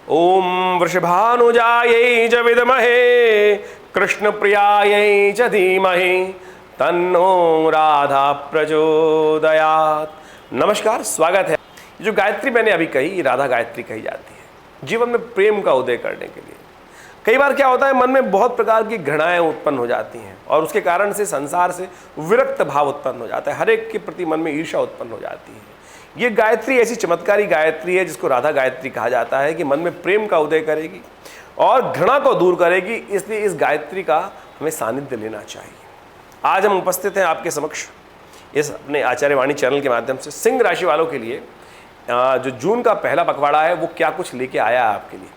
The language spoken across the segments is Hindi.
ओम वृषभानुजायै च विद्महे कृष्णप्रियायै च धीमहि तन्नो राधा प्रचोदयात्। नमस्कार, स्वागत है। जो गायत्री मैंने अभी कही, राधा गायत्री कही जाती है जीवन में प्रेम का उदय करने के लिए। कई बार क्या होता है, मन में बहुत प्रकार की घृणाएं उत्पन्न हो जाती हैं और उसके कारण से संसार से विरक्त भाव उत्पन्न हो जाता है। हर एक के प्रति मन में ईर्ष्या उत्पन्न हो जाती है। ये गायत्री ऐसी चमत्कारी गायत्री है जिसको राधा गायत्री कहा जाता है कि मन में प्रेम का उदय करेगी और घृणा को दूर करेगी। इसलिए इस गायत्री का हमें सानिध्य लेना चाहिए। आज हम उपस्थित हैं आपके समक्ष इस अपने आचार्य वाणी चैनल के माध्यम से सिंह राशि वालों के लिए जो जून का पहला पखवाड़ा है वो क्या कुछ लेके आया है आपके लिए।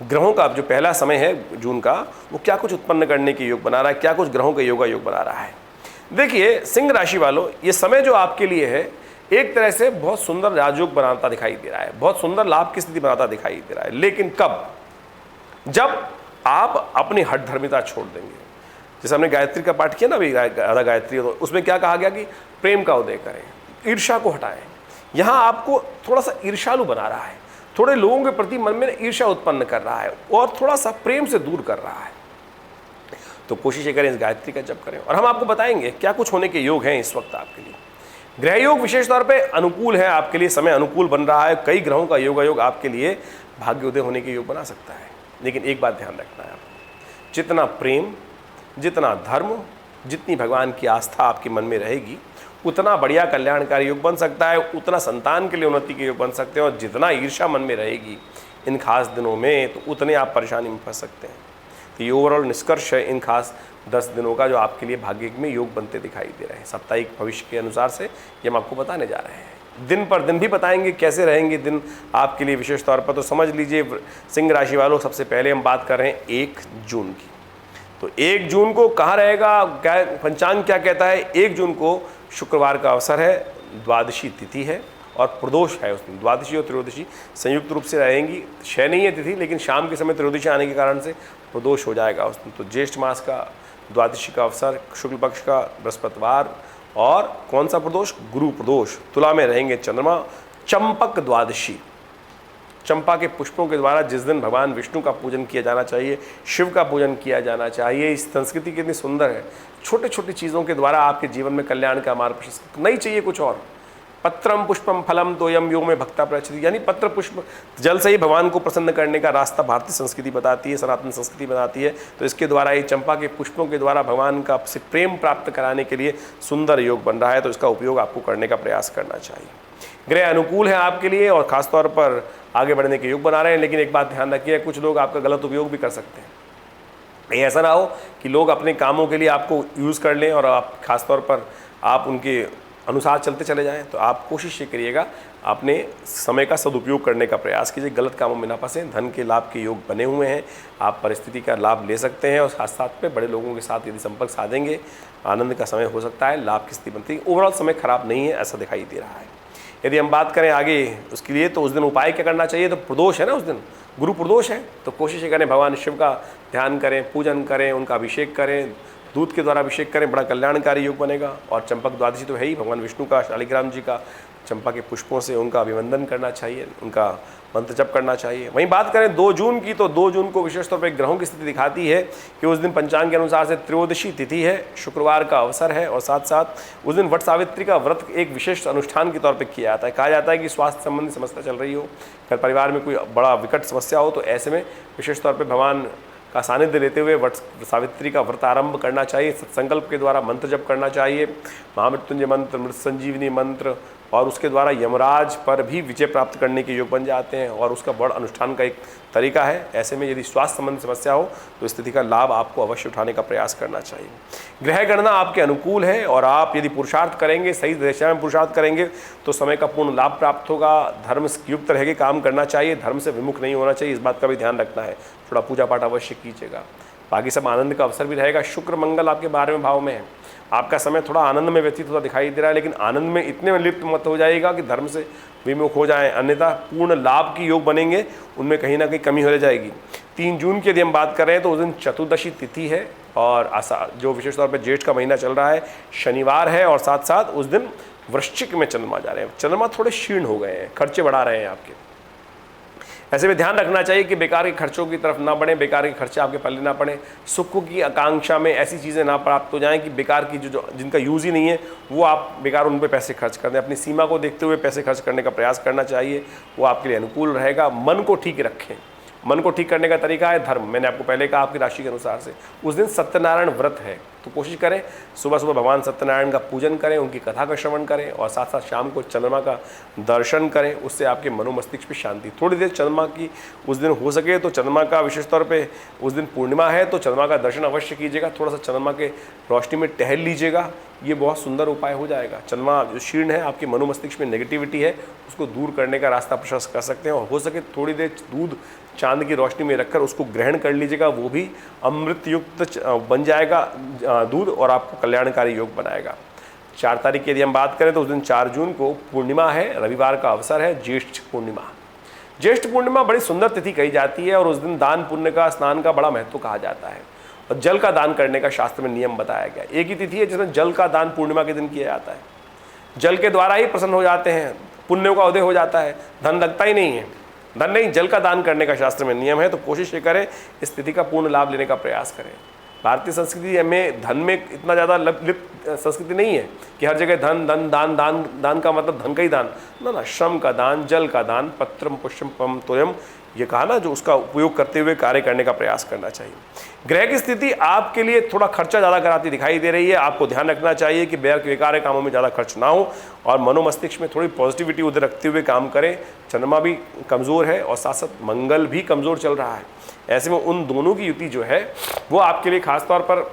ग्रहों का जो पहला समय है जून का, वो क्या कुछ उत्पन्न करने के योग बना रहा है, क्या कुछ ग्रहों के योग बना रहा है। देखिए सिंह राशि वालों, ये समय जो आपके लिए है एक तरह से बहुत सुंदर राजयोग बनाता दिखाई दे रहा है, बहुत सुंदर लाभ की स्थिति बनाता दिखाई दे रहा है। लेकिन कब? जब आप अपनी हठधर्मिता छोड़ देंगे। जैसे हमने गायत्री का पाठ किया ना अभी, राधा गायत्री, तो उसमें क्या कहा गया कि प्रेम का उदय करें, ईर्ष्या को हटाएं। यहाँ आपको थोड़ा सा ईर्ष्यालु बना रहा है, थोड़े लोगों के प्रति मन में ईर्ष्या उत्पन्न कर रहा है और थोड़ा सा प्रेम से दूर कर रहा है। तो कोशिश करें इस गायत्री का जप करें और हम आपको बताएंगे क्या कुछ होने के योग हैं इस वक्त आपके लिए। ग्रह योग विशेष तौर पे अनुकूल है आपके लिए, समय अनुकूल बन रहा है। कई ग्रहों का योग आपके लिए भाग्योदय होने के योग बना सकता है। लेकिन एक बात ध्यान रखना है आपको, जितना प्रेम, जितना धर्म, जितनी भगवान की आस्था आपके मन में रहेगी, उतना बढ़िया कल्याणकारी योग बन सकता है, उतना संतान के लिए उन्नति के योग बन सकते हैं। और जितना ईर्ष्या मन में रहेगी इन खास दिनों में, तो उतने आप परेशानी में फंस सकते हैं। तो ये ओवरऑल निष्कर्ष है इन खास 10 दिनों का जो आपके लिए भाग्य में योग बनते दिखाई दे रहे हैं। साप्ताहिक भविष्य के अनुसार से ये हम आपको बताने जा रहे हैं। दिन पर दिन भी बताएंगे कैसे रहेंगे दिन आपके लिए विशेष तौर पर। तो समझ लीजिए सिंह राशि वालों, सबसे पहले हम बात कर रहे हैं 1 जून की। तो 1 जून को कहाँ रहेगा, क्या पंचांग क्या कहता है? 1 जून को शुक्रवार का अवसर है, द्वादशी तिथि है और प्रदोष है। उस दिन द्वादशी और त्रयोदशी संयुक्त रूप से रहेंगी। 6 नहीं है तिथि, लेकिन शाम के समय त्रयोदशी आने के कारण से प्रदोष हो जाएगा उस दिन। तो ज्येष्ठ मास का द्वादशी का अवसर, शुक्ल पक्ष का बृहस्पतिवार, और कौन सा प्रदोष? गुरु प्रदोष। तुला में रहेंगे चंद्रमा। चंपक द्वादशी, चंपा के पुष्पों के द्वारा जिस दिन भगवान विष्णु का पूजन किया जाना चाहिए, शिव का पूजन किया जाना चाहिए। इस संस्कृति कितनी सुंदर है, छोटे छोटे चीज़ों के द्वारा आपके जीवन में कल्याण का मार्ग नहीं चाहिए कुछ और। पत्रम पुष्पम फलम तोयम योग में भक्ता प्रचलित, यानी पत्र पुष्प जल से ही भगवान को प्रसन्न करने का रास्ता भारतीय संस्कृति बताती है, सनातन संस्कृति बताती है। तो इसके द्वारा ये चंपा के पुष्पों के द्वारा भगवान का से प्रेम प्राप्त कराने के लिए सुंदर योग बन रहा है। तो इसका उपयोग आपको करने का प्रयास करना चाहिए। ग्रह अनुकूल है आपके लिए और खासतौर पर आगे बढ़ने के योग बना रहे हैं। लेकिन एक बात ध्यान रखिए, कुछ लोग आपका गलत उपयोग भी कर सकते हैं। ये ऐसा ना हो कि लोग अपने कामों के लिए आपको यूज़ कर लें और आप खासतौर पर आप उनके अनुसार चलते चले जाएं। तो आप कोशिश ये करिएगा, अपने समय का सदुपयोग करने का प्रयास कीजिए, गलत कामों में ना फंसें। धन के लाभ के योग बने हुए हैं, आप परिस्थिति का लाभ ले सकते हैं और साथ साथ में बड़े लोगों के साथ यदि संपर्क साधेंगे, आनंद का समय हो सकता है, लाभ की स्थिति बनती है। ओवरऑल समय खराब नहीं है, ऐसा दिखाई दे रहा है। यदि हम बात करें आगे उसके लिए, तो उस दिन उपाय क्या करना चाहिए? तो प्रदोष है ना, उस दिन गुरु प्रदोष है, तो कोशिश करें भगवान शिव का ध्यान करें, पूजन करें, उनका अभिषेक करें, दूध के द्वारा अभिषेक करें, बड़ा कल्याणकारी योग बनेगा। और चंपक द्वादशी तो है ही, भगवान विष्णु का, शालिग्राम जी का चंपा के पुष्पों से उनका अभिवंदन करना चाहिए, उनका मंत्र जप करना चाहिए। वहीं बात करें 2 जून की, तो 2 जून को विशेष तौर पर ग्रहों की स्थिति दिखाती है कि उस दिन पंचांग के अनुसार से त्रयोदशी तिथि है, शुक्रवार का अवसर है और साथ साथ उस दिन वट सावित्री का व्रत एक विशेष अनुष्ठान के तौर पर किया जाता है। कहा जाता है कि स्वास्थ्य संबंधी समस्या चल रही हो, घर परिवार में कोई बड़ा विकट समस्या हो, तो ऐसे में विशेष तौर पर भगवान का सानिध्य लेते हुए वट सावित्री का व्रत आरंभ करना चाहिए। सत्संकल्प के द्वारा मंत्र जप करना चाहिए, महामृत्युंजय मंत्र, मृत संजीवनी मंत्र, और उसके द्वारा यमराज पर भी विजय प्राप्त करने के योग बन जाते हैं और उसका बड़ा अनुष्ठान का एक तरीका है। ऐसे में यदि स्वास्थ्य संबंधी समस्या हो तो स्थिति का लाभ आपको अवश्य उठाने का प्रयास करना चाहिए। ग्रह गणना आपके अनुकूल है और आप यदि पुरुषार्थ करेंगे, सही दिशा में पुरुषार्थ करेंगे, तो समय का पूर्ण लाभ प्राप्त होगा। धर्म युक्त रह के काम करना चाहिए, धर्म से विमुख नहीं होना चाहिए, इस बात का भी ध्यान रखना है। थोड़ा पूजा पाठ अवश्य कीजिएगा। बाकी सब आनंद का अवसर भी रहेगा। शुक्र मंगल आपके 12वें भाव में है, आपका समय थोड़ा आनंद में व्यतीत होता दिखाई दे रहा है, लेकिन आनंद में इतने में लिप्त मत हो जाएगा कि धर्म से विमुख हो जाएं, अन्यथा पूर्ण लाभ की योग बनेंगे, उनमें कहीं ना कहीं कमी हो जाएगी। 3 जून की यदि हम बात कर रहे हैं तो उस दिन चतुर्दशी तिथि है और जो विशेष तौर पर ज्येष्ठ का महीना चल रहा है, शनिवार है और साथ साथ उस दिन वृश्चिक में चंद्रमा जा रहे हैं। चंद्रमा थोड़े क्षीण हो गए हैं, खर्चे बढ़ा रहे हैं आपके। ऐसे में ध्यान रखना चाहिए कि बेकार के खर्चों की तरफ ना बढ़े, बेकार के खर्चे आपके पल्ले ना पड़े, सुख की आकांक्षा में ऐसी चीज़ें ना प्राप्त हो जाएं कि बेकार की जो जिनका यूज़ ही नहीं है वो आप बेकार उन पे पैसे खर्च कर दें। अपनी सीमा को देखते हुए पैसे खर्च करने का प्रयास करना चाहिए, वो आपके लिए अनुकूल रहेगा। मन को ठीक रखें। मन को ठीक करने का तरीका है धर्म। मैंने आपको पहले कहा आपकी राशि के अनुसार से उस दिन सत्यनारायण व्रत है, तो कोशिश करें सुबह सुबह भगवान सत्यनारायण का पूजन करें, उनकी कथा का श्रवण करें और साथ साथ शाम को चंद्रमा का दर्शन करें। उससे आपके मनोमस्तिष्क में शांति। थोड़ी देर चंद्रमा की उस दिन हो सके तो चंद्रमा का विशेष तौर पे उस दिन पूर्णिमा है तो चंद्रमा का दर्शन अवश्य कीजिएगा। थोड़ा सा चंद्रमा के रोशनी में टहल लीजिएगा, ये बहुत सुंदर उपाय हो जाएगा। चंद्रमा जो शीर्ण है, आपके मनोमस्तिष्क में नेगेटिविटी है, उसको दूर करने का रास्ता प्रशस्त कर सकते हैं। और हो सके थोड़ी देर दूध चांद की रोशनी में रखकर उसको ग्रहण कर लीजिएगा, वो भी अमृत युक्त बन जाएगा दूध और आपको कल्याणकारी योग बनाएगा। 4 तारीख की यदि हम बात करें तो उस दिन 4 जून को पूर्णिमा है, रविवार का अवसर है, ज्येष्ठ पूर्णिमा। ज्येष्ठ पूर्णिमा बड़ी सुंदर तिथि कही जाती है और उस दिन दान पुण्य का, स्नान का बड़ा महत्व कहा जाता है और जल का दान करने का शास्त्र में नियम बताया गया। एक ही तिथि है जिसमें जल का दान पूर्णिमा के दिन किया जाता है। जल के द्वारा ही प्रसन्न हो जाते हैं, पुण्यों का उदय हो जाता है, धन लगता ही नहीं है। धन नहीं, जल का दान करने का शास्त्र में नियम है, तो कोशिश ये करें इस तिथि का पूर्ण लाभ लेने का प्रयास करें। भारतीय संस्कृति में धन में इतना ज़्यादा लिप्त संस्कृति नहीं है कि हर जगह धन धन दान दान दान का मतलब धन का ही दान ना, श्रम का दान, जल का दान, पत्रम पुष्पम तोयम, ये कहा ना, जो उसका उपयोग करते हुए कार्य करने का प्रयास करना चाहिए। ग्रह की स्थिति आपके लिए थोड़ा खर्चा ज़्यादा कराती दिखाई दे रही है। आपको ध्यान रखना चाहिए कि बेकार कामों में ज़्यादा खर्च ना हो और मनोमस्तिष्क में थोड़ी पॉजिटिविटी उधर रखते हुए काम करें। चंद्रमा भी कमज़ोर है और साथ साथ मंगल भी कमज़ोर चल रहा है। ऐसे में उन दोनों की युति जो है वो आपके लिए खासतौर पर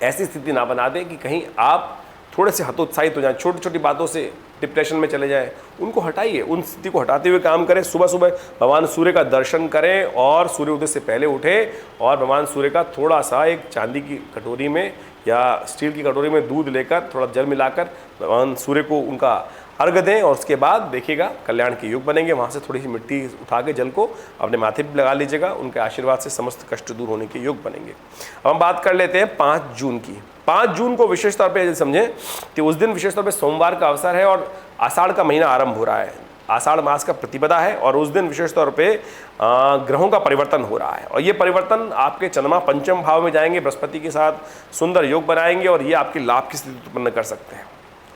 ऐसी स्थिति ना बना दें कि कहीं आप थोड़े से हतोत्साहित हो जाएं, छोटी छोटी बातों से डिप्रेशन में चले जाएं। उनको हटाइए, उन स्थिति को हटाते हुए काम करें। सुबह सुबह भगवान सूर्य का दर्शन करें और सूर्योदय से पहले उठें और भगवान सूर्य का थोड़ा सा एक चांदी की कटोरी में या स्टील की कटोरी में दूध लेकर थोड़ा जल मिलाकर भगवान सूर्य को उनका अर्घ दें और उसके बाद देखिएगा कल्याण के योग बनेंगे। वहाँ से थोड़ी सी मिट्टी उठा के जल को अपने माथे पर लगा लीजिएगा, उनके आशीर्वाद से समस्त कष्ट दूर होने के योग बनेंगे। अब हम बात कर लेते हैं 5 जून की। 5 जून को विशेष तौर पे समझें कि उस दिन विशेष तौर पे सोमवार का अवसर है और आषाढ़ का महीना आरंभ हो रहा है। आषाढ़ मास का प्रतिपदा है और उस दिन विशेष तौर पे ग्रहों का परिवर्तन हो रहा है और ये परिवर्तन आपके चंद्रमा पंचम भाव में जाएंगे, बृहस्पति के साथ सुंदर योग बनाएंगे और ये आपके लाभ की स्थिति उत्पन्न कर सकते हैं।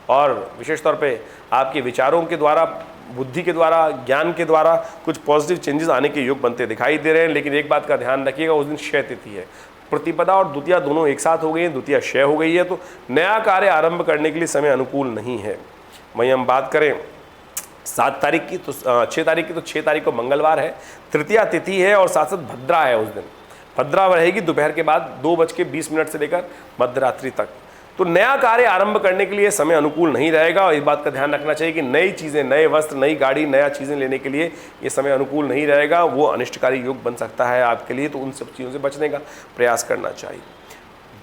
और विशेष तौर पे आपके विचारों के द्वारा, बुद्धि के द्वारा, ज्ञान के द्वारा कुछ पॉजिटिव चेंजेस आने के योग बनते दिखाई दे रहे हैं। लेकिन एक बात का ध्यान रखिएगा, उस दिन क्षय तिथि है। प्रतिपदा और द्वितीया दोनों एक साथ हो गई हैं, द्वितीया क्षय हो गई है, तो नया कार्य आरंभ करने के लिए समय अनुकूल नहीं है। वहीं हम बात करें 7 तारीख की तो 6 तारीख की, तो 6 तारीख को मंगलवार है, तृतीया तिथि है और साथ साथ भद्रा है। उस दिन भद्रा रहेगी दोपहर के बाद 2:20 से लेकर मध्यरात्रि तक। तो नया कार्य आरंभ करने के लिए समय अनुकूल नहीं रहेगा और इस बात का ध्यान रखना चाहिए कि नई चीज़ें, नए वस्त्र, नई गाड़ी, नया चीज़ें लेने के लिए ये समय अनुकूल नहीं रहेगा। वो अनिष्टकारी योग बन सकता है आपके लिए, तो उन सब चीज़ों से बचने का प्रयास करना चाहिए।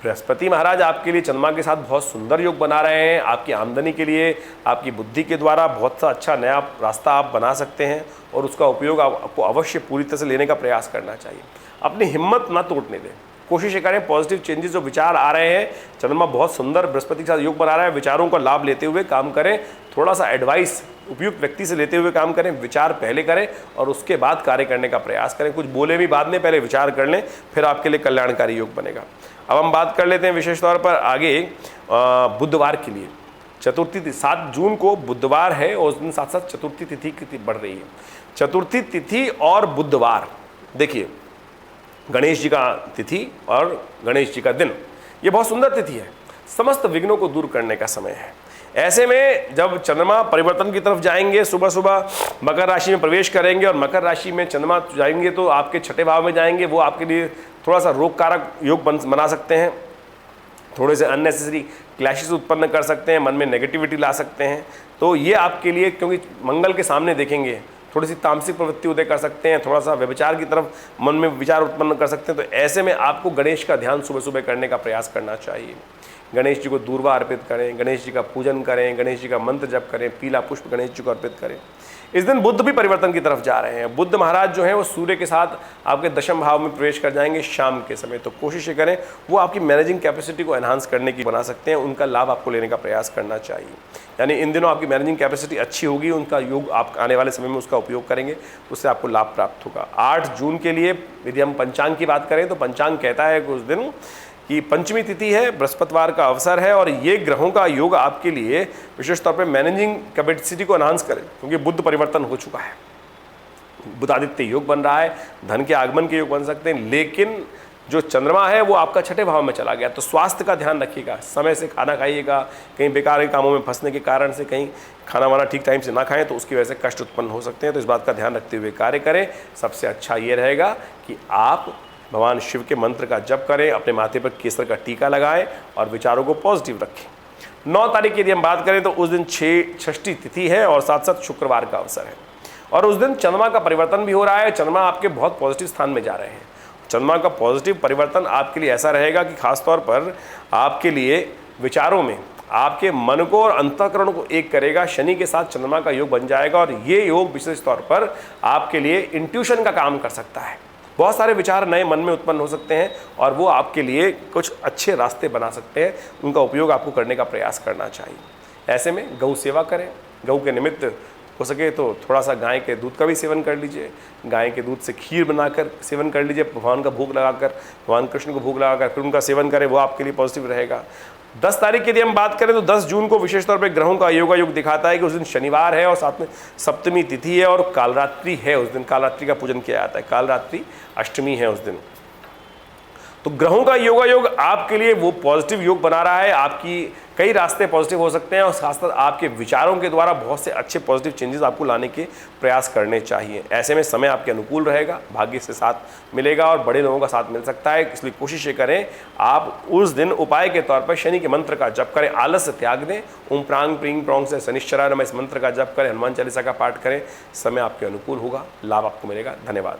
बृहस्पति महाराज आपके लिए चंद्रमा के साथ बहुत सुंदर योग बना रहे हैं। आपकी आमदनी के लिए, आपकी बुद्धि के द्वारा बहुत सा अच्छा नया रास्ता आप बना सकते हैं और उसका उपयोग आपको अवश्य पूरी तरह से लेने का प्रयास करना चाहिए। अपनी हिम्मत ना टूटने दें, कोशिश करें पॉजिटिव चेंजेस जो विचार आ रहे हैं, चंद्रमा बहुत सुंदर बृहस्पति के साथ योग बना रहा है, विचारों का लाभ लेते हुए काम करें। थोड़ा सा एडवाइस उपयुक्त व्यक्ति से लेते हुए काम करें, विचार पहले करें और उसके बाद कार्य करने का प्रयास करें। कुछ बोले भी बाद में, पहले विचार कर लें, फिर आपके लिए कल्याणकारी योग बनेगा। अब हम बात कर लेते हैं विशेष तौर पर आगे बुधवार के लिए। चतुर्थी तिथि 7 जून को बुधवार है और उस दिन साथ साथ चतुर्थी तिथि की बढ़ रही है। चतुर्थी तिथि और बुधवार, देखिए गणेश जी का तिथि और गणेश जी का दिन, ये बहुत सुंदर तिथि है। समस्त विघ्नों को दूर करने का समय है। ऐसे में जब चंद्रमा परिवर्तन की तरफ जाएंगे, सुबह सुबह मकर राशि में प्रवेश करेंगे और मकर राशि में चंद्रमा जाएंगे तो आपके 6ठे भाव में जाएंगे, वो आपके लिए थोड़ा सा रोग कारक योग बना सकते हैं। थोड़े से अननेसेसरी क्लैशेस उत्पन्न कर सकते हैं, मन में नेगेटिविटी ला सकते हैं। तो ये आपके लिए, क्योंकि मंगल के सामने देखेंगे, थोड़ी सी तामसिक प्रवृत्ति उदय कर सकते हैं, थोड़ा सा व्यभिचार की तरफ मन में विचार उत्पन्न कर सकते हैं। तो ऐसे में आपको गणेश का ध्यान सुबह सुबह करने का प्रयास करना चाहिए। गणेश जी को दूर्वा अर्पित करें, गणेश जी का पूजन करें, गणेश जी का मंत्र जप करें, पीला पुष्प गणेश जी को अर्पित करें। इस दिन बुध भी परिवर्तन की तरफ जा रहे हैं। बुध महाराज जो हैं वो सूर्य के साथ आपके दशम भाव में प्रवेश कर जाएंगे शाम के समय। तो कोशिश ये करें वो आपकी मैनेजिंग कैपेसिटी को एनहांस करने की बना सकते हैं, उनका लाभ आपको लेने का प्रयास करना चाहिए। यानी इन दिनों आपकी मैनेजिंग कैपेसिटी अच्छी होगी, उनका योग आप आने वाले समय में उसका उपयोग करेंगे, उससे आपको लाभ प्राप्त होगा। 8 जून के लिए यदि हम पंचांग की बात करें तो पंचांग कहता है कि उस दिन कि पंचमी तिथि है, बृहस्पतिवार का अवसर है और ये ग्रहों का योग आपके लिए विशेष तौर पे मैनेजिंग कैपेसिटी को एनहांस करे, क्योंकि बुध परिवर्तन हो चुका है। बुधादित्य योग बन रहा है, धन के आगमन के योग बन सकते हैं, लेकिन जो चंद्रमा है वो आपका छठे भाव में चला गया। तो स्वास्थ्य का ध्यान रखिएगा, समय से खाना खाइएगा, कहीं बेकार के कामों में फंसने के कारण से कहीं खाना वाना ठीक टाइम से ना खाएं तो उसकी वजह से कष्ट उत्पन्न हो सकते हैं। तो इस बात का ध्यान रखते हुए कार्य करें। सबसे अच्छा ये रहेगा कि आप भगवान शिव के मंत्र का जप करें, अपने माथे पर केसर का टीका लगाएं और विचारों को पॉजिटिव रखें। 9 तारीख की यदि हम बात करें तो उस दिन षष्ठी तिथि है और साथ साथ शुक्रवार का अवसर है और उस दिन चंद्रमा का परिवर्तन भी हो रहा है। चंद्रमा आपके बहुत पॉजिटिव स्थान में जा रहे हैं। चंद्रमा का पॉजिटिव परिवर्तन आपके लिए ऐसा रहेगा कि खासतौर पर आपके लिए विचारों में आपके मन को और अंतःकरण को एक करेगा। शनि के साथ चंद्रमा का योग बन जाएगा और ये योग विशेष तौर पर आपके लिए इंट्यूशन का काम कर सकता है। बहुत सारे विचार नए मन में उत्पन्न हो सकते हैं और वो आपके लिए कुछ अच्छे रास्ते बना सकते हैं। उनका उपयोग आपको करने का प्रयास करना चाहिए। ऐसे में गौ सेवा करें, गौ के निमित्त हो सके तो थोड़ा सा गाय के दूध का भी सेवन कर लीजिए। गाय के दूध से खीर बनाकर सेवन कर लीजिए, भगवान का भोग लगाकर, भगवान कृष्ण को भोग लगाकर फिर उनका सेवन करें, वो आपके लिए पॉजिटिव रहेगा। 10 तारीख की यदि हम बात करें तो 10 जून को विशेष तौर पर ग्रहों का योग दिखाता है कि उस दिन शनिवार है और साथ में सप्तमी तिथि है और कालरात्रि है। उस दिन कालरात्रि का पूजन किया जाता है, कालरात्रि अष्टमी है उस दिन। तो ग्रहों का योग आपके लिए वो पॉजिटिव योग बना रहा है। आपकी कई रास्ते पॉजिटिव हो सकते हैं और साथ साथ आपके विचारों के द्वारा बहुत से अच्छे पॉजिटिव चेंजेस आपको लाने के प्रयास करने चाहिए। ऐसे में समय आपके अनुकूल रहेगा, भाग्य से साथ मिलेगा और बड़े लोगों का साथ मिल सकता है। इसलिए कोशिश ये करें आप उस दिन उपाय के तौर पर शनि के मंत्र का जप करें, आलस्य त्याग दें। ओम प्रांग प्रींग प्रोंग से शनिश्चराय नमः इस मंत्र का जप करें, हनुमान चालीसा का पाठ करें। समय आपके अनुकूल होगा, लाभ आपको मिलेगा। धन्यवाद।